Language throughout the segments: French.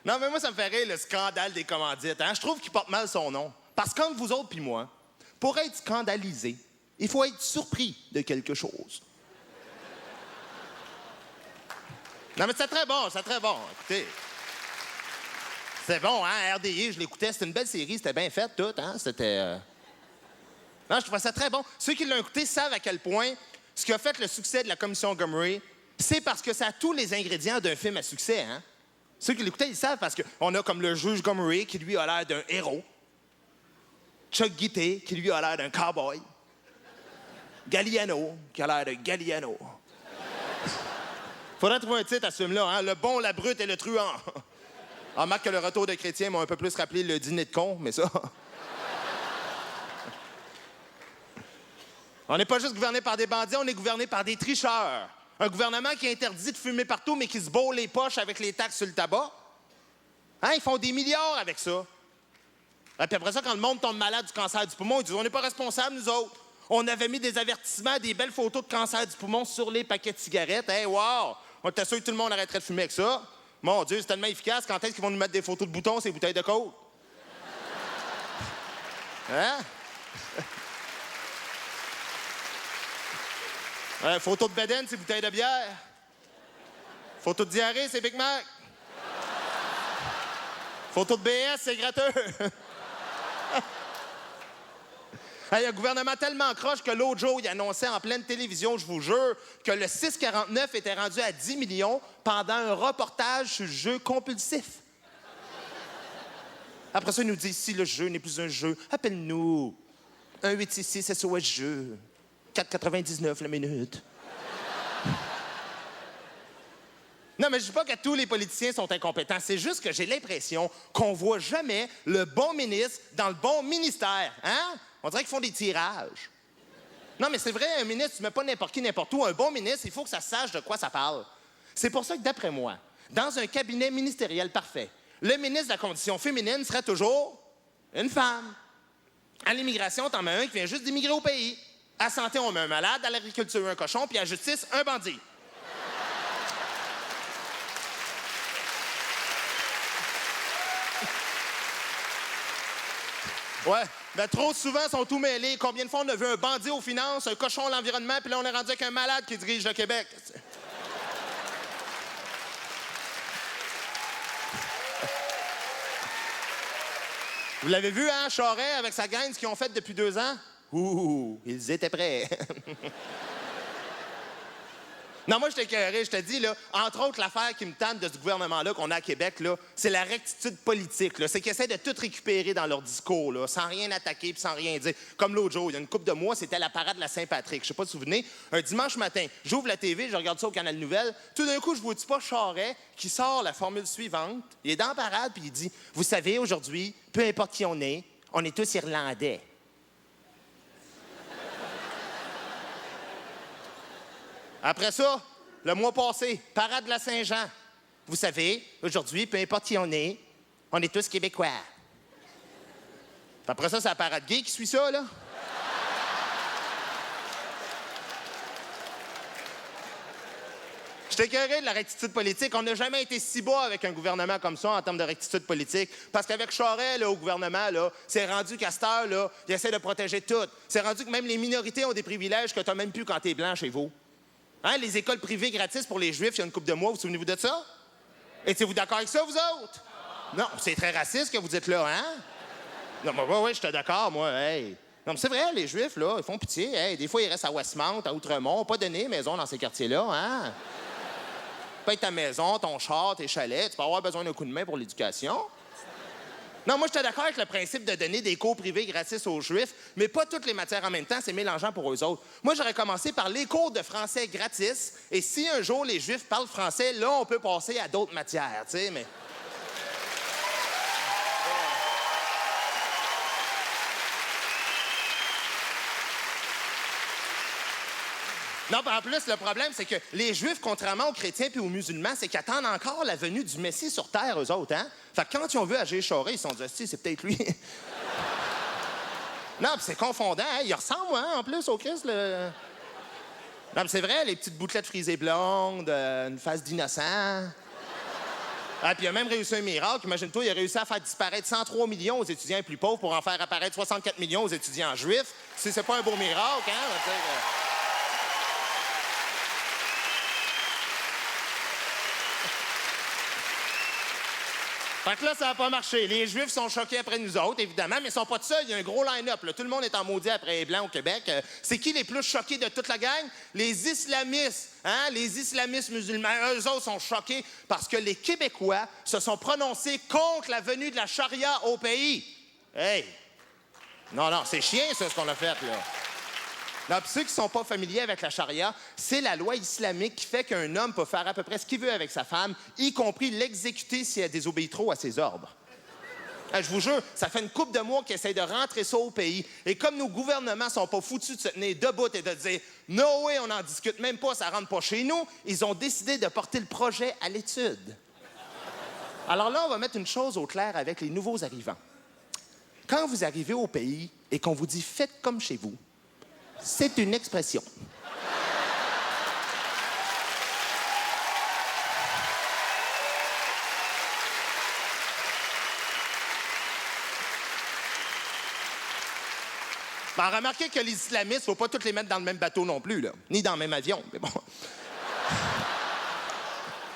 Non, mais moi, ça me fait rire, le scandale des commandites. Hein? Je trouve qu'il porte mal son nom. Parce que comme vous autres puis moi, pour être scandalisé, il faut être surpris de quelque chose. Non, mais c'est très bon, écoutez. C'est bon, hein, RDI, je l'écoutais, c'était une belle série, c'était bien fait, tout, hein, c'était... Non, je trouvais ça très bon. Ceux qui l'ont écouté savent à quel point ce qui a fait le succès de la Commission Gomery, c'est parce que ça a tous les ingrédients d'un film à succès, hein. Ceux qui l'écoutaient, ils savent parce qu'on a comme le juge Gomery, qui lui a l'air d'un héros. Chuck Guité, qui lui a l'air d'un cowboy. Galliano, qui a l'air de Galliano. Faudrait trouver un titre à ce film-là, hein? Le bon, la brute et le truand. On remarque que le retour de Chrétien m'a un peu plus rappelé le dîner de con, mais ça... On n'est pas juste gouverné par des bandits, on est gouverné par des tricheurs. Un gouvernement qui interdit de fumer partout, mais qui se bourre les poches avec les taxes sur le tabac. Hein? Ils font des milliards avec ça. Et puis après ça, quand le monde tombe malade du cancer du poumon, ils disent « On n'est pas responsables, nous autres. On avait mis des avertissements, des belles photos de cancer du poumon sur les paquets de cigarettes. Hey, wow! On t'assure que tout le monde arrêterait de fumer avec ça. Mon Dieu, c'est tellement efficace. Quand est-ce qu'ils vont nous mettre des photos de boutons, ces bouteilles de coke? Hein? Photo de bedaine, c'est bouteille de bière. Photo de diarrhée, c'est Big Mac. Photo de BS, c'est gratteux. Il y a un gouvernement tellement croche que l'autre jour, il annonçait en pleine télévision, je vous jure, que le 6,49 était rendu à 10 millions pendant un reportage sur le jeu compulsif. Après ça, il nous dit, si le jeu n'est plus un jeu, appelle-nous. 1-866 SOS Jeu. 4,99 la minute. Non, mais je dis pas que tous les politiciens sont incompétents. C'est juste que j'ai l'impression qu'on voit jamais le bon ministre dans le bon ministère. Hein? On dirait qu'ils font des tirages. Non, mais c'est vrai, un ministre, tu mets pas n'importe qui, n'importe où. Un bon ministre, il faut que ça sache de quoi ça parle. C'est pour ça que, d'après moi, dans un cabinet ministériel parfait, le ministre de la Condition féminine serait toujours une femme. À l'immigration, t'en mets un qui vient juste d'immigrer au pays. À la santé, on met un malade. À l'agriculture, un cochon. Puis à la justice, un bandit. Ouais, ben trop souvent, ils sont tout mêlés. Combien de fois on a vu un bandit aux finances, un cochon à l'environnement, puis là, on est rendu avec un malade qui dirige le Québec. Vous l'avez vu, hein, Charest, avec sa gang, ce qu'ils ont fait depuis 2 ans? Ouh, ils étaient prêts. Non, moi, je t'ai écœuré, je te dis, là, entre autres, l'affaire qui me tente de ce gouvernement-là qu'on a à Québec, là, c'est la rectitude politique, là. C'est qu'ils essaient de tout récupérer dans leur discours, là, sans rien attaquer puis sans rien dire. Comme l'autre jour, il y a une couple de mois, c'était la parade de la Saint-Patrick. Je sais pas si vous vous souvenez, un dimanche matin, j'ouvre la TV, je regarde ça au Canal Nouvelles. Tout d'un coup, je vois pas Charest qui sort la formule suivante. Il est dans la parade puis il dit « Vous savez, aujourd'hui, peu importe qui on est tous Irlandais. » Après ça, le mois passé, parade de la Saint-Jean. Vous savez, aujourd'hui, peu importe qui on est tous Québécois. Après ça, c'est la parade gay qui suit ça, là. Je t'écœurais de la rectitude politique. On n'a jamais été si bas avec un gouvernement comme ça en termes de rectitude politique. Parce qu'avec Charest, là, au gouvernement, là, c'est rendu qu'à cette heure, là, il essaie de protéger tout. C'est rendu que même les minorités ont des privilèges que tu n'as même plus quand tu es blanc chez vous. Hein, les écoles privées gratis pour les Juifs, il y a une couple de mois, vous souvenez-vous de ça? Étiez-vous d'accord avec ça, vous autres? Non, c'est très raciste ce que vous dites là, hein? Non, mais oui, j'étais d'accord, moi, hey. Non, mais c'est vrai, les Juifs, là, ils font pitié, hey. Des fois, ils restent à Westmount, à Outremont, pas donné maison dans ces quartiers-là, hein? Paye ta maison, ton char, tes chalets, tu peux avoir besoin d'un coup de main pour l'éducation. Non, moi, j'étais d'accord avec le principe de donner des cours privés gratis aux Juifs, mais pas toutes les matières en même temps, c'est mélangeant pour eux autres. Moi, j'aurais commencé par les cours de français gratis, et si un jour les Juifs parlent français, là, on peut passer à d'autres matières, tu sais, mais... Non, en plus, le problème, c'est que les Juifs, contrairement aux chrétiens puis aux musulmans, c'est qu'ils attendent encore la venue du Messie sur Terre, eux autres, hein? Fait que quand ils ont vu Agir Charest, ils se sont dit, si, c'est peut-être lui. Non, puis c'est confondant, hein? Il ressemble, hein, en plus, au Christ, le... Non, mais c'est vrai, les petites bouclettes frisées blondes, une face d'innocent. Ah, puis il a même réussi un miracle. Imagine-toi, il a réussi à faire disparaître 103 millions aux étudiants les plus pauvres pour en faire apparaître 64 millions aux étudiants juifs. Si c'est pas un beau miracle, hein? Fait que là, ça n'a pas marché. Les Juifs sont choqués après nous autres, évidemment, mais ils sont pas tout seuls. Il y a un gros line-up. Tout le monde est en maudit après les Blancs au Québec. C'est qui les plus choqués de toute la gang? Les islamistes. Hein? Les islamistes musulmans, eux autres sont choqués parce que les Québécois se sont prononcés contre la venue de la charia au pays. Hey! Non, c'est chien, ça, ce qu'on a fait, là. Non, puis ceux qui ne sont pas familiers avec la charia, c'est la loi islamique qui fait qu'un homme peut faire à peu près ce qu'il veut avec sa femme, y compris l'exécuter si elle désobéit trop à ses ordres. Je vous jure, ça fait une couple de mois qu'ils essayent de rentrer ça au pays. Et comme nos gouvernements sont pas foutus de se tenir debout et de dire « No way, on n'en discute même pas, ça rentre pas chez nous », ils ont décidé de porter le projet à l'étude. Alors là, on va mettre une chose au clair avec les nouveaux arrivants. Quand vous arrivez au pays et qu'on vous dit « Faites comme chez vous », c'est une expression. Ben, remarquez que les islamistes, faut pas tous les mettre dans le même bateau non plus, là. Ni dans le même avion, mais bon.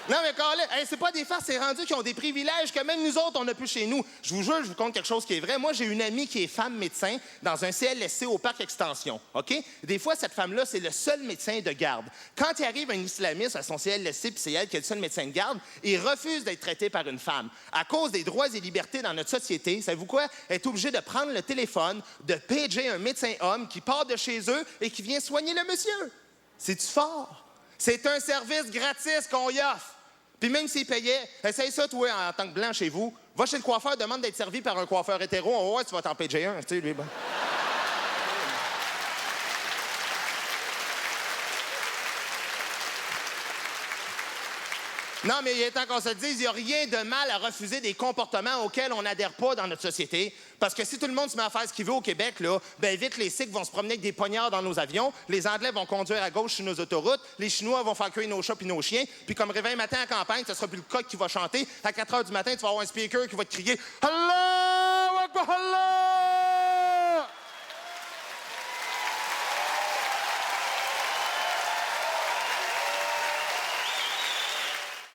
Non, mais Colin, hey, c'est pas des farces, c'est rendu qui ont des privilèges que même nous autres, on n'a plus chez nous. Je vous jure, je vous conte quelque chose qui est vrai. Moi, j'ai une amie qui est femme médecin dans un CLSC au Parc Extension, OK? Des fois, cette femme-là, c'est le seul médecin de garde. Quand il arrive un islamiste à son CLSC, puis c'est elle qui est le seul médecin de garde, il refuse d'être traité par une femme. À cause des droits et libertés dans notre société, savez-vous quoi? Elle est obligée de prendre le téléphone, de pager un médecin homme qui part de chez eux et qui vient soigner le monsieur. C'est-tu fort? C'est un service gratis qu'on y offre. Puis même s'il payait, essaye ça, toi, en tant que blanc chez vous. Va chez le coiffeur, demande d'être servi par un coiffeur hétéro. On va voir, tu vas t'en payer un. Tu sais, lui, bon. Non, mais il est temps qu'on se dise, il n'y a rien de mal à refuser des comportements auxquels on n'adhère pas dans notre société. Parce que si tout le monde se met à faire ce qu'il veut au Québec, là, ben vite, les Sikhs vont se promener avec des poignards dans nos avions, les Anglais vont conduire à gauche sur nos autoroutes, les Chinois vont faire cuire nos chats et nos chiens, puis comme réveil matin en campagne, ce sera plus le coq qui va chanter. À 4 h du matin, tu vas avoir un speaker qui va te crier « Hello!